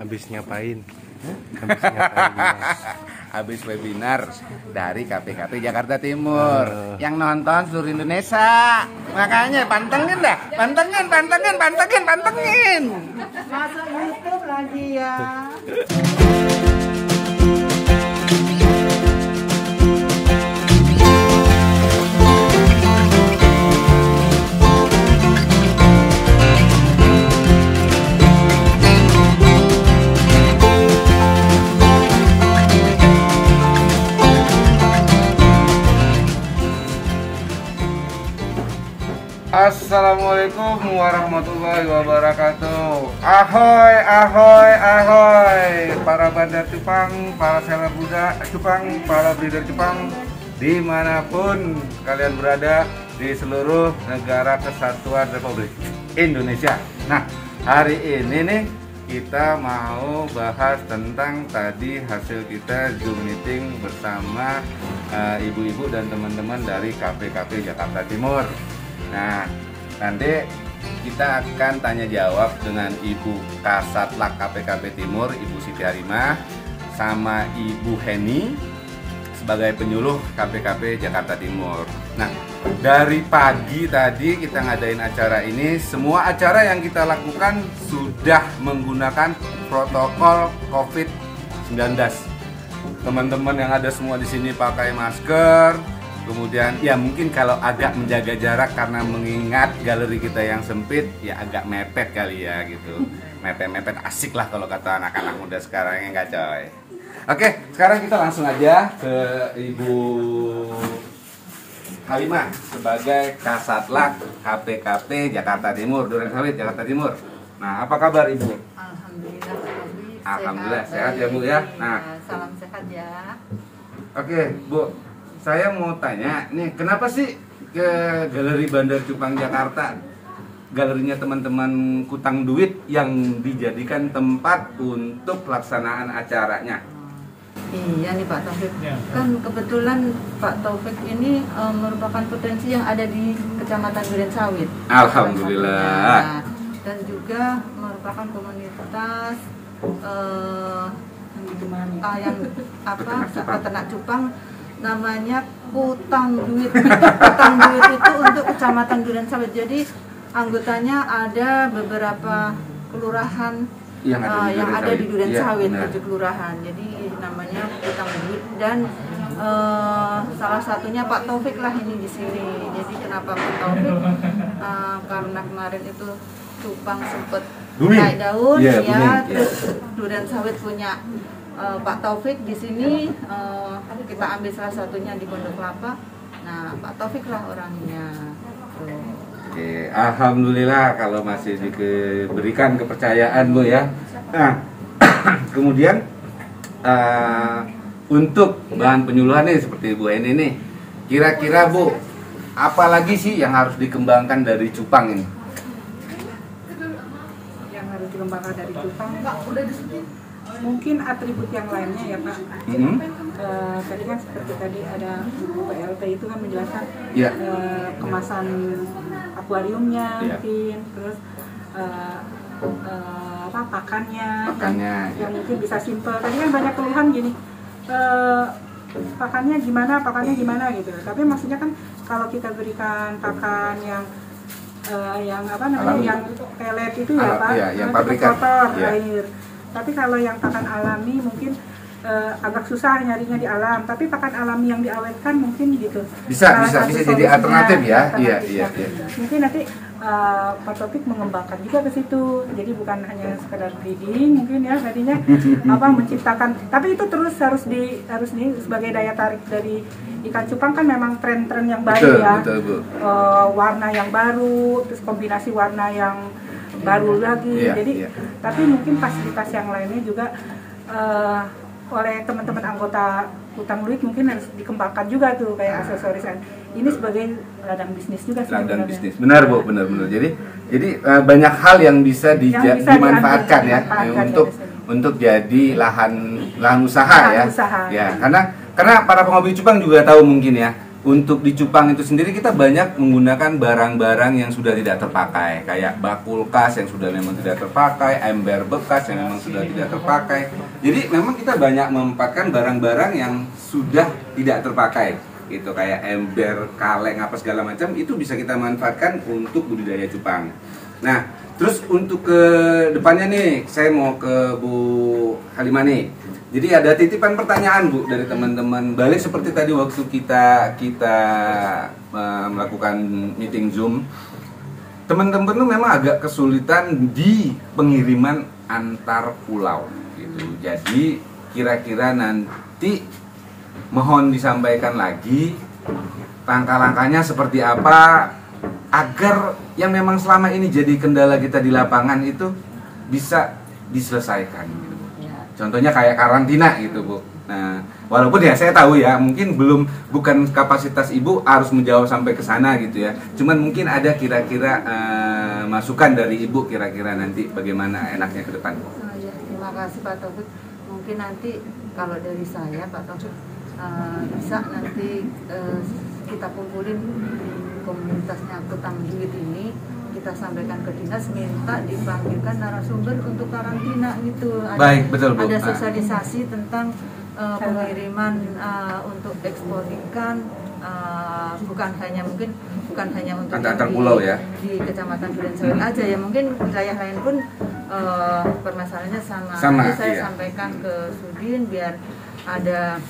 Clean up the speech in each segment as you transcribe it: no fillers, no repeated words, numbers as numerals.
Habis ngapain? Habis ngapain, Mas? Habis webinar dari KPKP Jakarta Timur. Yang nonton seluruh Indonesia. Makanya pantengin dah. Pantengin. Masuk YouTube lagi ya. Assalamualaikum warahmatullahi wabarakatuh. Ahoy, ahoy, ahoy. Para bandar cupang, para seller Buddha cupang, para breeder cupang, dimanapun kalian berada di seluruh negara kesatuan Republik Indonesia. Nah, hari ini nih kita mau bahas tentang tadi hasil kita Zoom meeting bersama ibu-ibu dan teman-teman dari KPKP Jakarta Timur. Nah, nanti kita akan tanya jawab dengan Ibu Kasatlak KPKP Timur, Ibu Siti Harimah, sama Ibu Heni sebagai penyuluh KPKP Jakarta Timur. Nah, dari pagi tadi kita ngadain acara ini, semua acara yang kita lakukan sudah menggunakan protokol COVID-19. Teman-teman yang ada semua di sini pakai masker. Kemudian ya mungkin kalau agak menjaga jarak karena mengingat galeri kita yang sempit, ya agak mepet kali ya gitu. Mepet-mepet asik lah kalau kata anak-anak muda sekarang, ya nggak coy. Oke, sekarang kita langsung aja ke Ibu Halimah sebagai Kasatlak KPKP Jakarta Timur, Durensawit Jakarta Timur. Nah, apa kabar Ibu? Alhamdulillah, Alhamdulillah sehat ya Bu ya. Nah, salam sehat ya. Oke Bu. Saya mau tanya, nih kenapa sih ke Galeri Bandar Cupang Jakarta, galerinya teman-teman Kutang Duit yang dijadikan tempat untuk pelaksanaan acaranya? Iya nih Pak Taufik, kan kebetulan Pak Taufik ini merupakan potensi yang ada di Kecamatan Durensawit. Alhamdulillah. Dan juga merupakan komunitas yang peternak cupang. Namanya Kutang Duit. Kutang Duit itu untuk Kecamatan Durensawit. Jadi anggotanya ada beberapa kelurahan yang ada di Durensawit, ya, 7 kelurahan. Jadi namanya Kutang Duit dan salah satunya Pak Taufik lah ini di sini. Jadi kenapa Pak Taufik? Karena kemarin itu cupang sempat naik daun, terus Durensawit punya Pak Taufik di sini, kita ambil salah satunya di Pondok Kelapa. Nah, Pak Taufik lah orangnya. Oke, alhamdulillah kalau masih diberikan kepercayaan Bu ya. Nah, kemudian untuk bahan penyuluhan nih seperti Bu Eni nih, kira-kira Bu, apa lagi sih yang harus dikembangkan dari cupang ini? Yang harus dikembangkan dari cupang, udah disebut. Mungkin atribut yang lainnya ya Pak. Tadi kan seperti tadi ada PLT itu kan menjelaskan kemasan akuariumnya, mungkin terus pakannya yang mungkin bisa simpel. Tadi kan banyak keluhan gini, pakannya gimana gitu. Tapi maksudnya kan kalau kita berikan pakan yang yang pelet itu ya Pak, yang pabrikan, kotor, air. Tapi kalau yang pakan alami mungkin agak susah nyarinya di alam. Tapi pakan alami yang diawetkan mungkin gitu. Bisa jadi alternatif ya. Iya. Mungkin nanti Pak Taufik mengembangkan juga ke situ. Jadi bukan hanya sekedar breeding mungkin ya tadinya menciptakan. Tapi itu terus harus di sebagai daya tarik dari ikan cupang kan memang tren-tren yang baru betul. Warna yang baru, terus kombinasi warna yang baru lagi, tapi mungkin fasilitas yang lainnya juga oleh teman-teman anggota Kutang Duit mungkin harus dikembangkan juga tuh kayak aksesoris. Ini sebagai ladang bisnis juga sih. Ladang bisnis, benar Bu, benar. Jadi banyak hal yang bisa dimanfaatkan ya untuk jadi lahan usaha ya. Ya, karena para penghobi cupang juga tahu mungkin ya. untuk di cupang itu sendiri kita banyak menggunakan barang-barang yang sudah tidak terpakai, kayak bak kulkas yang sudah memang tidak terpakai, ember bekas yang memang sudah tidak terpakai. Jadi memang kita banyak memanfaatkan barang-barang yang sudah tidak terpakai, gitu, kayak ember, kaleng, apa segala macam itu bisa kita manfaatkan untuk budidaya cupang. Nah, terus untuk ke depannya nih, saya mau ke Bu Halimah nih. Jadi ada titipan pertanyaan Bu dari teman-teman, balik seperti tadi waktu kita melakukan meeting Zoom. Teman-teman tuh memang agak kesulitan di pengiriman antar pulau gitu. Jadi kira-kira nanti mohon disampaikan lagi langkah-langkahnya seperti apa agar yang memang selama ini jadi kendala kita di lapangan itu bisa diselesaikan gitu. Contohnya kayak karantina gitu Bu. Nah, walaupun ya saya tahu ya mungkin bukan kapasitas Ibu harus menjawab sampai ke sana gitu ya. Cuman mungkin ada kira-kira masukan dari Ibu kira-kira nanti bagaimana enaknya ke depan. Ya, terima kasih Pak Taufik. Mungkin nanti kalau dari saya Pak Taufik bisa nanti kita kumpulin komunitasnya Kutang Duit ini, kita sampaikan ke dinas, minta dipanggilkan narasumber untuk karantina gitu. Baik, betul Bu. Ada sosialisasi tentang pengiriman untuk ekspor ikan, bukan hanya untuk antar pulau ya, di Kecamatan Durensawit aja ya, mungkin wilayah lain pun permasalahannya sama. Nanti saya sampaikan ke Sudin biar ada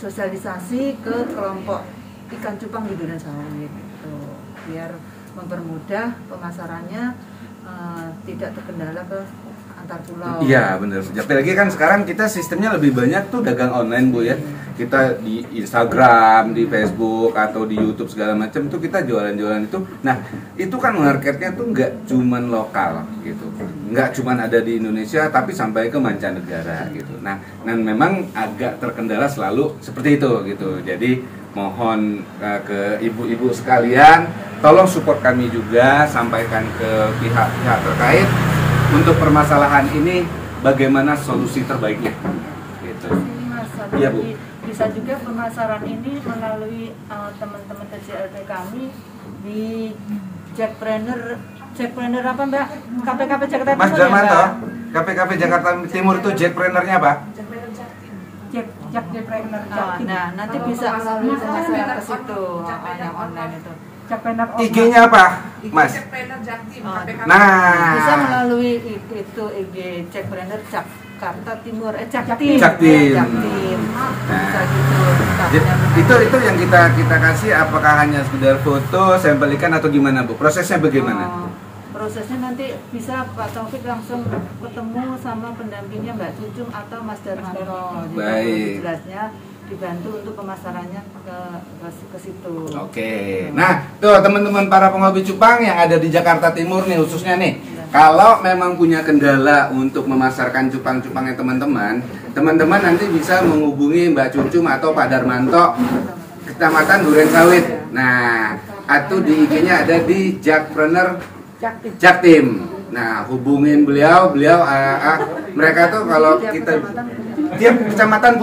sosialisasi ke kelompok ikan cupang di Durensawit gitu, biar mempermudah pemasarannya, tidak terkendala ke antar pulau. Iya benar. Apalagi kan sekarang kita sistemnya lebih banyak tuh dagang online Bu ya. Kita di Instagram, di Facebook atau di YouTube segala macam tuh kita jualan-jualan itu. Nah itu kan marketnya tuh nggak cuman lokal gitu, nggak cuman ada di Indonesia tapi sampai ke mancanegara gitu. Nah memang agak terkendala selalu seperti itu gitu. Jadi mohon ke ibu-ibu sekalian, tolong support kami juga, sampaikan ke pihak-pihak terkait untuk permasalahan ini bagaimana solusi terbaiknya. Gitu. Mas, Iya Bu. Bisa juga pemasaran ini melalui teman-teman TCLT kami di Jackpreneur apa Mbak? KPKP Jakarta Timur. Mas Darmanto, KPKP Jakarta Timur itu Jackpreneurnya apa? Jackpreneur. Nah, nanti bisa melalui pemasaran ke situ yang online itu. Jackpreneur. IG-nya apa, Mas? Nah, bisa melalui itu IG Jackpreneur Jakarta Timur, Jaktim. Bisa gitu. Itu yang kita kasih, apakah hanya sekedar foto, sampel ikan atau gimana Bu? Prosesnya bagaimana? Prosesnya nanti bisa Pak Taufik langsung ketemu sama pendampingnya Mbak Cucung atau Mas Darmanto. Baik. Jelasnya dibantu untuk pemasarannya ke situ. Oke. Nah, tuh teman-teman para penghobi cupang yang ada di Jakarta Timur nih khususnya nih. Kalau memang punya kendala untuk memasarkan cupang-cupangnya teman-teman nanti bisa menghubungi Mbak Cucung atau Pak Darmanto, Kecamatan Durensawit. Nah, atau di IG-nya ada di Jackpreneur Jaktim. Nah, hubungin beliau mereka tuh kalau kita tiap kecamatan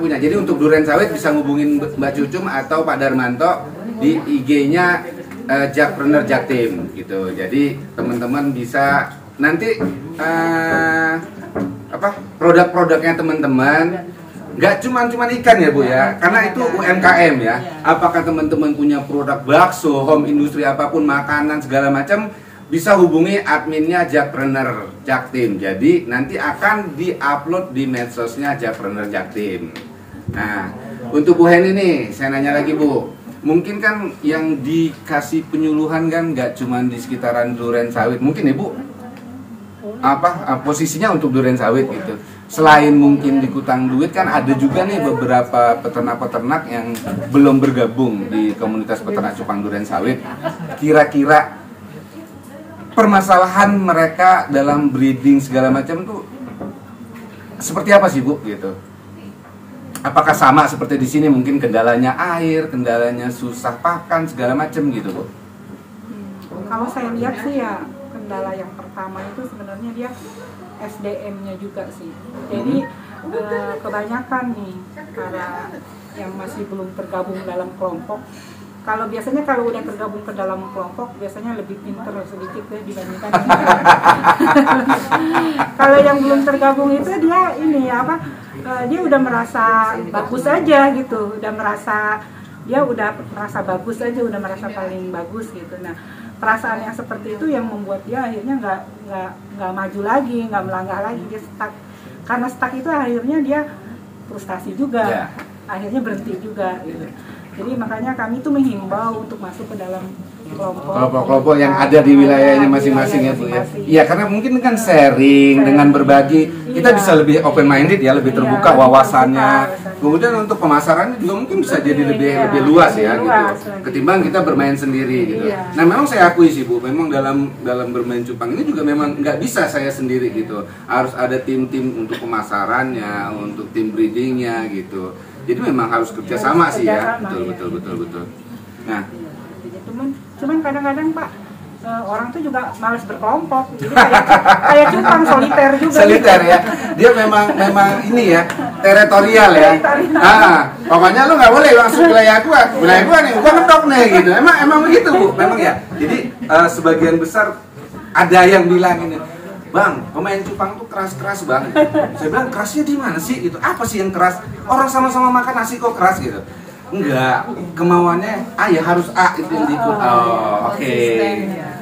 punya. Jadi untuk Durensawit bisa ngubungin Mbak Cucum atau Pak Darmanto di IG-nya Jackpreneur Jaktim gitu. Jadi teman-teman bisa nanti produk-produknya teman-teman nggak cuman ikan ya Bu ya, karena itu UMKM ya. Apakah teman-teman punya produk bakso, home industri apapun, makanan segala macam, bisa hubungi adminnya Jackpreneur Jaktim. Jadi nanti akan diupload di medsosnya Jackpreneur Jaktim. Nah, untuk Bu Heni nih, saya nanya lagi Bu. Mungkin kan yang dikasih penyuluhan kan nggak cuman di sekitaran Durensawit, mungkin ya Bu? Posisinya untuk Durensawit gitu. Selain mungkin di Kutang Duit kan ada juga nih beberapa peternak-peternak yang belum bergabung di komunitas peternak cupang Durensawit. Kira-kira permasalahan mereka dalam breeding segala macam tuh seperti apa sih Bu gitu? Apakah sama seperti di sini, mungkin kendalanya air, kendalanya susah pakan segala macam gitu Bu? Kalau saya lihat sih ya kendala yang pertama itu sebenarnya dia SDM-nya juga sih. Jadi kebanyakan nih para yang masih belum tergabung dalam kelompok. Kalau biasanya kalau udah tergabung ke dalam kelompok biasanya lebih pinter sedikit ya dibandingkan kalau yang belum tergabung itu dia ini apa dia udah merasa bagus aja gitu, udah merasa bagus aja, udah merasa paling bagus gitu. Nah perasaan yang seperti itu yang membuat dia akhirnya nggak maju lagi, nggak melangkah lagi, dia stuck. Karena stuck itu akhirnya dia frustasi juga, akhirnya berhenti juga gitu. Jadi makanya kami tuh menghimbau untuk masuk ke dalam kelompok-kelompok yang ada di wilayahnya masing-masing ya Bu ya. Iya, karena mungkin kan sharing dengan berbagi, kita bisa lebih open minded ya, lebih terbuka wawasannya. Kemudian untuk pemasarannya juga mungkin bisa jadi lebih luas ya gitu. Ketimbang kita bermain sendiri gitu. Nah, memang saya akui sih Bu, memang dalam bermain cupang ini juga memang nggak bisa saya sendiri gitu. Harus ada tim-tim untuk pemasarannya, untuk tim breedingnya gitu. Jadi memang harus kerjasama sih ya, betul. Nah, cuman kadang-kadang Pak orang tuh juga malas berkelompok, jadi kayak cupang soliter juga. Soliter ya, dia memang ini ya, teritorial ya. Pokoknya lu nggak boleh langsung wilayah gua nih, gua ngetok nih gitu. Emang begitu Bu, memang ya. Jadi sebagian besar ada yang bilang ini, Bang, pemain cupang tuh keras-keras Bang. Saya bilang kerasnya di mana sih? Itu apa sih yang keras? Orang sama-sama makan nasi kok keras gitu? Enggak, kemauannya ya harus itu yang diikut. Oke.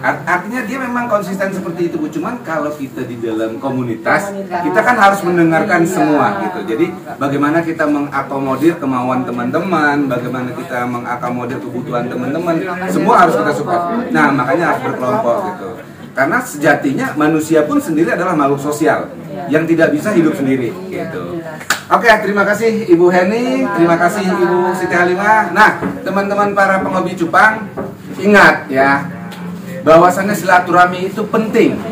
Artinya dia memang konsisten seperti itu Bu. Cuman kalau kita di dalam komunitas, kita kan harus mendengarkan semua gitu. Jadi bagaimana kita mengakomodir kemauan teman-teman, bagaimana kita mengakomodir kebutuhan teman-teman, semua harus kita support. Nah, makanya harus berkelompok gitu. Karena sejatinya manusia pun sendiri adalah makhluk sosial yang tidak bisa hidup sendiri gitu. Oke, terima kasih Ibu Heni, terima kasih Ibu Siti Halimah. Nah, teman-teman para penghobi cupang, ingat ya, bahwasannya silaturahmi itu penting.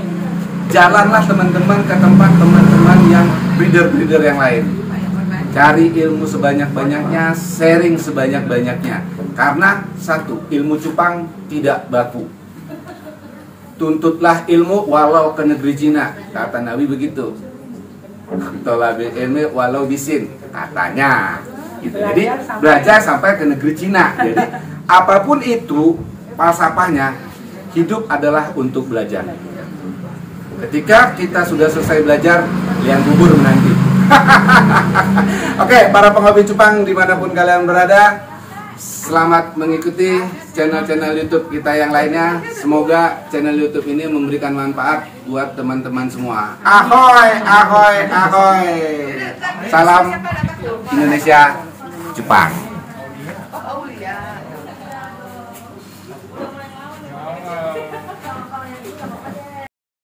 Jalanlah teman-teman ke tempat teman-teman yang breeder-breeder yang lain. Cari ilmu sebanyak-banyaknya, sharing sebanyak-banyaknya. Karena satu, ilmu cupang tidak baku. Tuntutlah ilmu walau ke negeri Cina, kata Nabi begitu. Tolabil ilmi walau bisin, katanya. Gitu. Jadi belajar sampai ke negeri Cina. Jadi apapun itu falsafahnya, hidup adalah untuk belajar. Ketika kita sudah selesai belajar, liang kubur menanti. Oke, para penghobi cupang dimanapun kalian berada, selamat mengikuti channel-channel YouTube kita yang lainnya. Semoga channel YouTube ini memberikan manfaat buat teman-teman semua. Ahoy, ahoy, ahoy. Salam Indonesia Cupang.